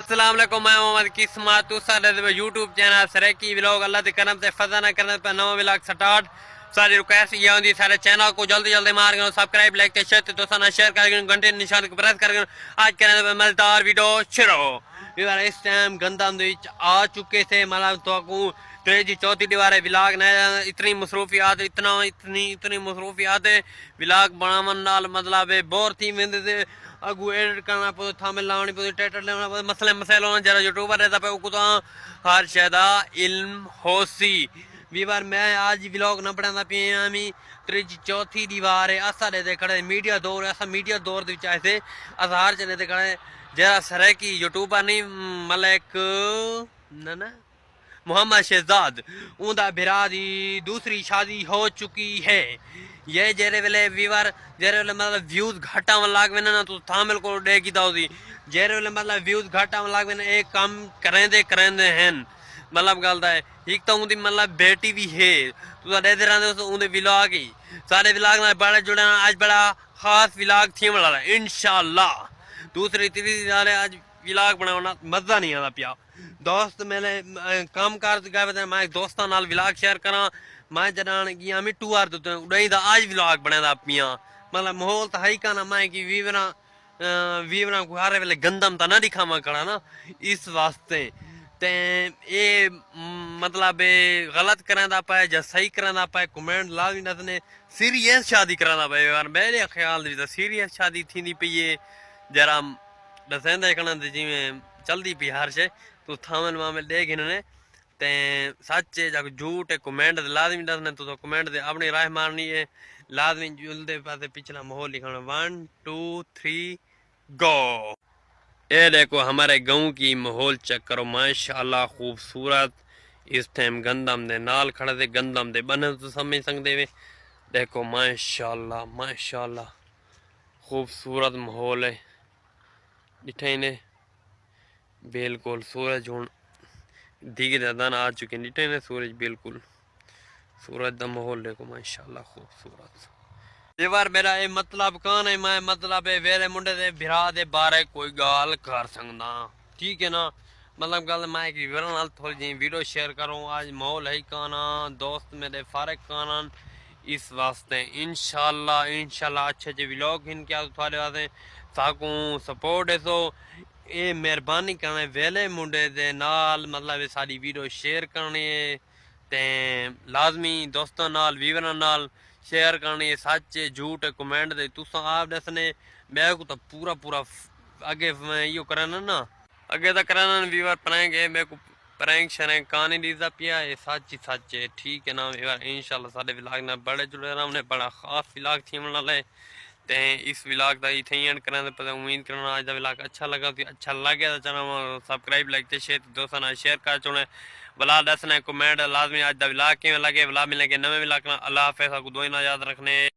अस्सलाम वालेकुम, मैं मोहम्मद किस्मत तुसा यूट्यूब चैनल सरेकी व्लॉग अल्लाह के करम से फजा न करने पर नवा व्लॉग स्टार्ट। सारी रिक्वेस्ट ये होती सारे चैनल को जल्दी जल्दी मार कर सब्सक्राइब लाइक शेयर दोस्तों ना शेयर कर घंटे निशान को प्रेस कर आज करने पर मजेदार वीडियो शुरू। इस टाइम गंदम आ चुके थे मतलब तो त्रीजी चौथी दीवार व्लॉग ने इतनी मसरूफियात इतनी मसरूफियात व्लॉग बनावन नाल मतलब बोर थी वेंदे अगू एडिट करना पो थामिल लावनी पो टाइटल लेना पो मसले मसैल होना जरा यूट्यूबर रहता पे को हर शैदा इल्म होसी वीवर मैं आज व्लॉग न बनाना पे आमी त्रीजी चौथी दीवार है असा दे खड़े मीडिया दौर ऐसा मीडिया दौर दे विच ऐसे अजहार चने दे खड़े जरा सरे की यूट्यूबर नहीं मलिक ना मोहम्मद शहजाद उनका बिरा दी दूसरी शादी हो चुकी है। ये जेरे वेले वीवर जेरे वेले मतलब व्यूज घट आवन लाग वेन ना तो थामिल को डे की दाउदी जेरे वेले मतलब व्यूज घट आवन लाग वेन एक काम करेंदे हैं मतलब गलदा है एक तो उनकी मतलब बेटी भी है तो दे दे रहंदे उनके व्लॉग ही सारे व्लॉग ना बड़ा जुड़े आज बड़ा खास व्लॉग थी वाला इंशाल्लाह। दूसरी तीसरी आज व्लॉग बनाना मजा नहीं आता पिया दोस्त मैंने काम कार गए मैं दोस्तों नाल व्लॉग शेयर करा मैं जनान गया मिट्टू आर उड़ाई दा आज व्लॉग बना पिया मतलब माहौल तो है ना मैं कि वीवरा को हर वेले गंदम तो ना दिखावा करा ना इस वास्ते ते ये मतलब गलत करा पाए या सही करा पाए कमेंट लाजमी दसने सीरियस शादी करा पाए यार मेरे ख्याल सीरियस शादी थी पई है जरा दसेंदा कना जिमें चलती पी हर शे तो थामल मामल देख इन्होंने ते सच है जाको झूठ है कमेंट दे लाजमी दसने तो कमेंट दे अपनी राय मारनी है लाजमी जुलदे पासे पिछला माहौल लिखाना 1 2 3 गो। ये देखो हमारे गांव की माहौल चेक करो माशाल्लाह खूबसूरत इस टाइम गंदम दे नाल खड़े थे गंदम दे बने तो समझ सकते वे देखो माशाल्लाह माशाल्लाह खूबसूरत माहौल है डिठे ने बिल्कुल सूरज हूँ दिखे दादा आ चुके डिठे ने सूरज बिल्कुल सूरज का माहौल देखो माशाल्लाह खूबसूरत। ये बार मेरा ये मतलब कौन है मैं मतलब वेरे मुंडे दे बिरा दे बारे कोई गाल कर सकदा ठीक है ना मतलब गल मैं कि नाल थोड़ी जी वीडियो शेयर करूँ आज माहौल है काना दोस्त मेरे फारक काना इस वास्ते इंशाल्लाह इंशाल्लाह अच्छे अच्छे व्लॉग इन क्या थोड़े वास्ते साकू सपोर्ट है सो ये मेहरबानी करना वेले मुंडे दे नाल मतलब सारी वीडियो शेयर करनी है ते लाजमी दोस्तों नाल वीवरां नाल शेयर करनी है सच झूठ कमेंट दे तुसा आप दसने मैं को तो पूरा पूरा आगे यो करना ना आगे तो करना वीवर प्रैंक है मैं को प्रैंक शरैंक कहानी दीदा पिया है सच है ठीक है ना वीवर इंशाल्लाह सारे व्लॉग ना बड़े जुड़े रहने बड़ा खास व्लॉग थी वाला ते इस व्लॉग का इथे एंड करने पर उम्मीद करना आज का व्लॉग अच्छा लगा तो अच्छा लगे तो चैनल सब्सक्राइब लाइक शेयर दोस्तों ना शेयर कर चुने भला दसना कमेंट लाजमी आज का व्लॉग किवें लगे भला मिलेंगे नवे व्लॉग अल्लाह हाफिज़ को दुआ याद रखने।